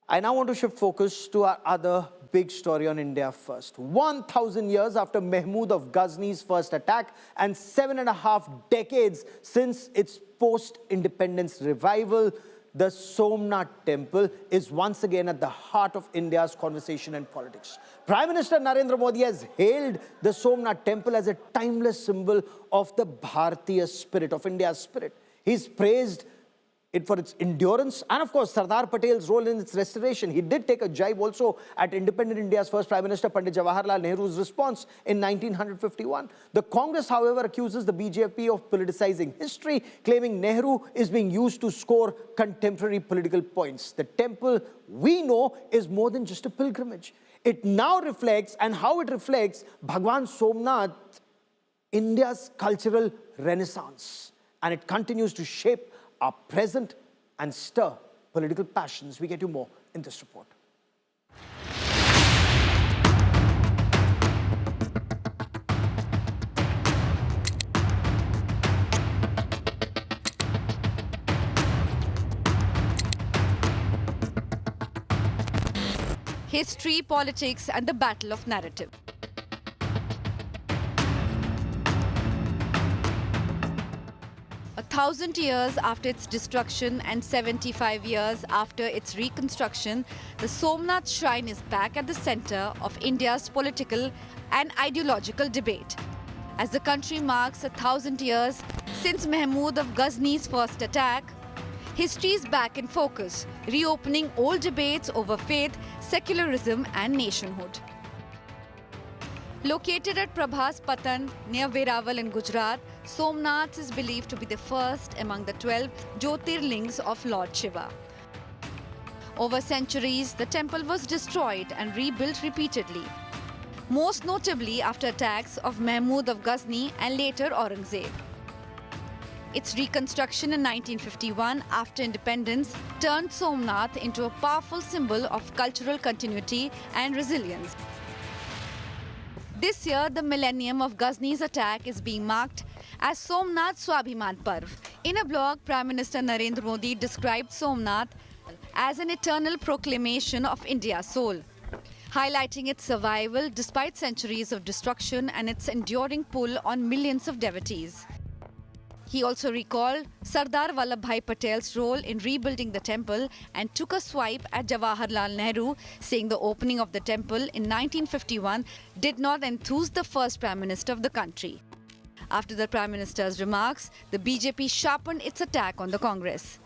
I now want to shift focus to our other big story on India First. 1,000 years after Mahmud of Ghazni's first attack and 7.5 decades since its post-independence revival, the Somnath Temple is once again at the heart of India's conversation and politics. Prime Minister Narendra Modi has hailed the Somnath Temple as a timeless symbol of the Bharatiya spirit, of India's spirit. He's praised it for its endurance and, of course, Sardar Patel's role in its restoration. He did take a jibe also at independent India's first Prime Minister, Pandit Jawaharlal Nehru's response in 1951. The Congress, however, accuses the BJP of politicizing history, claiming Nehru is being used to score contemporary political points. The temple, we know, is more than just a pilgrimage. It now reflects, and how it reflects, Bhagwan Somnath, India's cultural renaissance. And it continues to shape our present and stir political passions. We get you more in this report. History, politics, and the battle of narrative. A 1,000 years after its destruction and 75 years after its reconstruction, the Somnath Shrine is back at the center of India's political and ideological debate. As the country marks 1,000 years since Mahmud of Ghazni's first attack, history is back in focus, reopening old debates over faith, secularism, and nationhood. Located at Prabhas Patan near Veraval in Gujarat, Somnath is believed to be the first among the 12 Jyotirlings of Lord Shiva. Over centuries, the temple was destroyed and rebuilt repeatedly, most notably after attacks of Mahmud of Ghazni and later Aurangzeb. Its reconstruction in 1951 after independence turned Somnath into a powerful symbol of cultural continuity and resilience. This year, the millennium of Ghazni's attack is being marked as Somnath Swabhiman Parv. In a blog, Prime Minister Narendra Modi described Somnath as an eternal proclamation of India's soul, highlighting its survival despite centuries of destruction and its enduring pull on millions of devotees. He also recalled Sardar Vallabhbhai Patel's role in rebuilding the temple and took a swipe at Jawaharlal Nehru, saying the opening of the temple in 1951 did not enthuse the first Prime Minister of the country. After the Prime Minister's remarks, the BJP sharpened its attack on the Congress.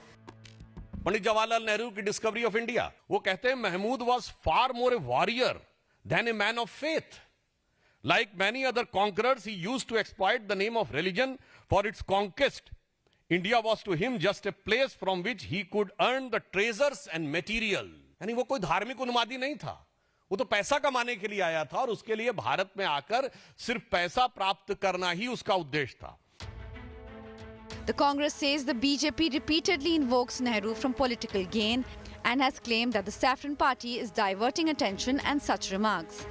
Pandit Jawaharlal Nehru की discovery of India, वो कहते हैं Mahmud was far more a warrior than a man of faith. Like many other conquerors, he used to exploit the name of religion for its conquest. India was to him just a place from which he could earn the treasures and material. यानी वो कोई धार्मिक उन्मादी नहीं था, वो तो पैसा कमाने के लिए आया था और उसके लिए भारत में आकर सिर्फ पैसा प्राप्त करना ही उसका उद्देश्य था. The Congress says the BJP repeatedly invokes Nehru from political gain and has claimed that the Saffron Party is diverting attention and such remarks.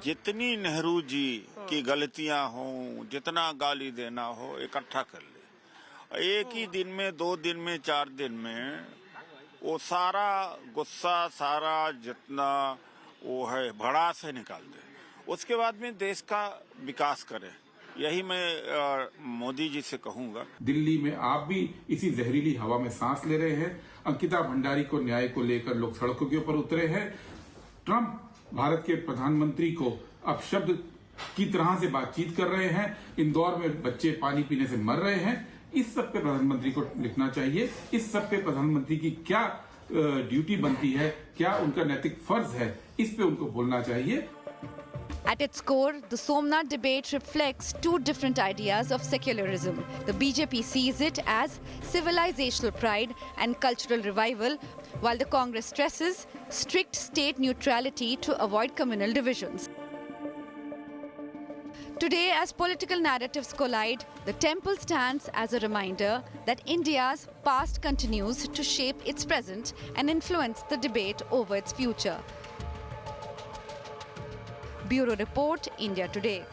जितनी नेहरू जी की गलतियां हों, जितना गाली देना हो, इकट्ठा कर ले. एक ही दिन में, 2 दिन में, 4 दिन में वो सारा गुस्सा, सारा जितना वो है भड़ास से निकाल दे. उसके बाद में देश का विकास करे. यही मैं मोदी जी से कहूंगा. दिल्ली में आप भी इसी जहरीली हवा में सांस ले रहे हैं. अंकिता भंडारी को न्याय को लेकर लोग सड़कों के ऊपर उतरे हैं. ट्रंप भारत के प्रधानमंत्री को अपशब्द की तरह से बातचीत कर रहे हैं. इंदौर में बच्चे पानी पीने से मर रहे हैं. इस सब पे प्रधानमंत्री को लिखना चाहिए. इस सब पे प्रधानमंत्री की क्या ड्यूटी बनती है, क्या उनका नैतिक फर्ज है, इस पे उनको बोलना चाहिए. At its core, the Somnath debate reflects two different ideas of secularism. The BJP sees it as civilizational pride and cultural revival, while the Congress stresses strict state neutrality to avoid communal divisions. Today, as political narratives collide, the temple stands as a reminder that India's past continues to shape its present and influence the debate over its future. Bureau Report, India Today.